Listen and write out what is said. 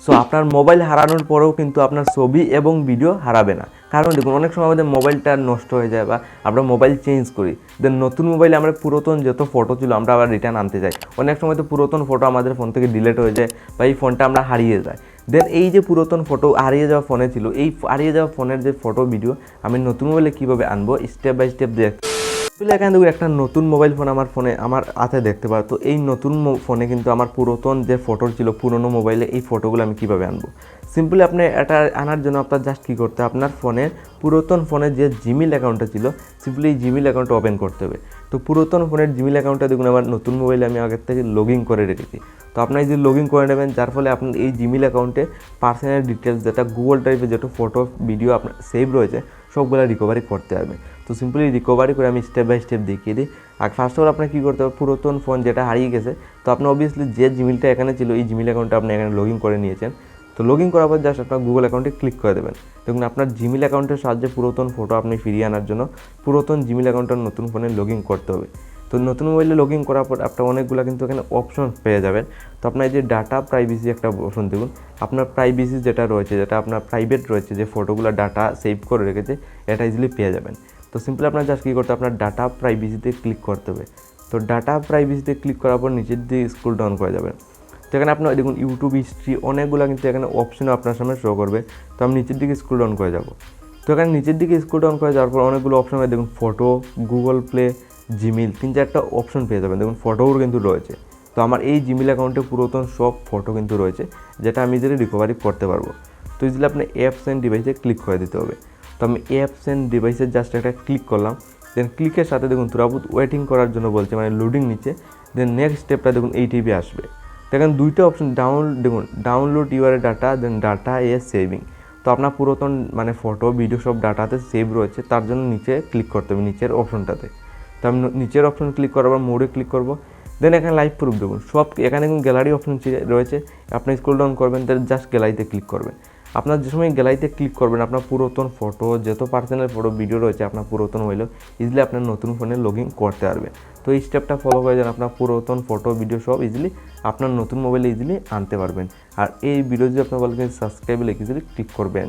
So আপনার mobile হারানোর পরেও কিন্তু আপনার ছবি এবং ভিডিও হারাবে না। কারণ দেখুন অনেক সময় আমাদের মোবাইলটা নষ্ট হয়ে যায় বা আমরা মোবাইল চেঞ্জ করি, দেন নতুন মোবাইলে আমরা পুরাতন যত ফটো ছিল আমরা আবার রিটার্ন আনতে চাই। অনেক সময় তো পুরাতন ফটো আমাদের ফোন থেকে ডিলিট হয়ে যায় বা এই ফোনটা আমরা হারিয়ে যায়। দেন এই যে পুরাতন ফটো হারিয়ে যাওয়া ফোনে ছিল, এই হারিয়ে যাওয়া ফোনের যে ফটো ভিডিও আমি নতুন মোবাইলে কীভাবে আনবো স্টেপ বাই স্টেপ এখানে দেখুন একটা নতুন মোবাইল ফোন আমার হাতে দেখতে পারো। তো এই নতুন ফোনে কিন্তু আমার পুরাতন যে ফটো ছিল পুরনো মোবাইলে, এই ফটোগুলো আমি কীভাবে আনবো। সিম্পলি আপনি এটা আনার জন্য আপনার জাস্ট কী করতে হবে, আপনার ফোনের পুরাতন ফোনের যে জিমেইল অ্যাকাউন্টটা ছিল সিম্পলি এই জিমেইল অ্যাকাউন্টটা ওপেন করতে হবে। তো পুরাতন ফোনের জিমেইল অ্যাকাউন্টটা দেখুন আমার নতুন মোবাইলে আমি আগের থেকে লগ ইন করে রেখেছি। তো আপনার এই যে লগ ইন করে নেবেন, যার ফলে আপনার এই জিমেইল অ্যাকাউন্টে পার্সোনাল ডিটেলস যেটা গুগল টাইপের যেটা ফটো ভিডিও আপনার সেভ রয়েছে সবগুলো রিকভারি করতে পারবেন। তো সিম্পলি রিকভারি করে আমি স্টেপ বাই স্টেপ দেখিয়ে দিই। আর ফার্স্ট অফ অল আপনার কী করতে হবে, পুরাতন ফোন যেটা হারিয়ে গেছে, তো আপনি অবভিয়াসলি যে জিমেইলটা এখানে ছিল এই জিমেইল অ্যাকাউন্টটা আপনি এখানে লগ ইন করে নিয়েছেন। তো লগ ইন করার পর জাস্ট আপনার গুগল অ্যাকাউন্টে ক্লিক করে দেবেন। দেখুন আপনার জিমেইল অ্যাকাউন্টের সাহায্যে পুরাতন ফটো আপনি ফিরিয়ে আনার জন্য পুরাতন জিমেইল অ্যাকাউন্টটা নতুন ফোনে লগ ইন করতে হবে। তো নতুন মোবাইলে লগ ইন করার পর আপনার অনেকগুলো কিন্তু এখানে অপশন পেয়ে যাবেন। তো আপনার এই যে ডাটা প্রাইভেসি একটা অপশন দেখুন, আপনার প্রাইভেসি যেটা রয়েছে, যেটা আপনার প্রাইভেট রয়েছে, যে ফটোগুলো ডাটা সেভ করে রেখেছে এটা ইজিলি পেয়ে যাবেন। তো সিম্পলি আপনার জাস্ট কী করতে হবে, আপনার ডাটা প্রাইভেসিতে ক্লিক করতে হবে। তো ডাটা প্রাইভেসিতে ক্লিক করার পর নিচের দিকে স্ক্রল ডাউন করে যাবেন। তো এখানে আপনার দেখুন ইউটিউব হিস্ট্রি অনেকগুলো কিন্তু এখানে অপশনও আপনার সামনে শো করবে। তো আমি নিচের দিকে স্ক্রল ডাউন করে যাব। তো এখানে নিচের দিকে স্ক্রল ডাউন করে যাওয়ার পর অনেকগুলো অপশন হয়, দেখুন ফটো, গুগল প্লে, জিমেইল, 3-4টা অপশন পেয়ে যাবেন। দেখুন ফটোও কিন্তু রয়েছে। তো আমার এই জিমেইল অ্যাকাউন্টে পুরাতন সব ফটো কিন্তু রয়েছে, যেটা আমি ইজিলি রিকভারি করতে পারবো। তো ইজিলি আপনি অ্যাপস অ্যান্ড ডিভাইসে ক্লিক করে দিতে হবে। তো আমি অ্যাপস অ্যান্ড ডিভাইসে জাস্ট একটা ক্লিক করলাম। দেন ক্লিকের সাথে দেখুন তুরাবুত ওয়েটিং করার জন্য বলছে, মানে লোডিং নিচ্ছে। দেন নেক্সট স্টেপটা দেখুন এইটিভি আসবে। দেখেন দুইটা অপশন দেখুন download your data, then data saving. তো আপনার পুরাতন মানে ফটো ভিডিও সব ডাটাতে সেভ রয়েছে, তার জন্য নিচে ক্লিক করতে হবে নিচের অপশনটাতে। তো আমি নিচের অপশন ক্লিক করার পর মোডে ক্লিক করবো। দেন এখানে লাইভ প্রুফ দেখুন সব, এখানে দেখুন গ্যালারি অপশন রয়েছে, আপনি স্ক্রল ডাউন করবেন, দেন জাস্ট গ্যালারিতে ক্লিক করবেন। আপনার যে সময় গ্যালারিতে ক্লিক করবেন আপনার পুরাতন ফটো যত পার্সোনাল ফটো ভিডিও রয়েছে আপনার পুরাতন হইলেও ইজিলি আপনার নতুন ফোনে লগ ইন করতে পারবেন। তো এই স্টেপটা ফলো করে যান, আপনার পুরাতন ফটো ভিডিও সব ইজিলি আপনার নতুন মোবাইলে ইজিলি আনতে পারবেন। আর এই ভিডিও যদি আপনার বলেন সাবস্ক্রাইব ইজিলি ক্লিক করবেন।